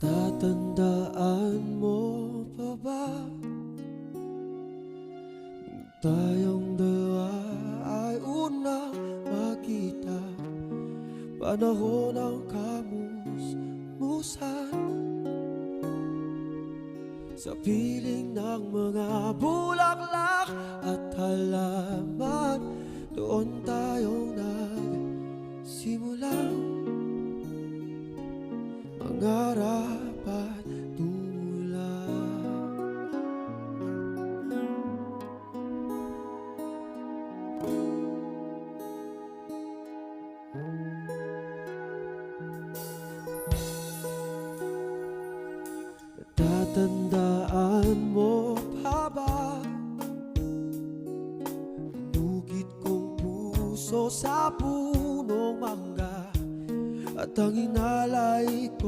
Natatandaan mo pa ba nung tayong dalawa ay unang magkita? Panahon ng kamusmusan sa piling ng mga bulaklak at halaman. Doon tayong nagsimulang mangarap at tumulong. Natatandaan mo pa ba inugit kong puso sa punong mangga at ang inalay ko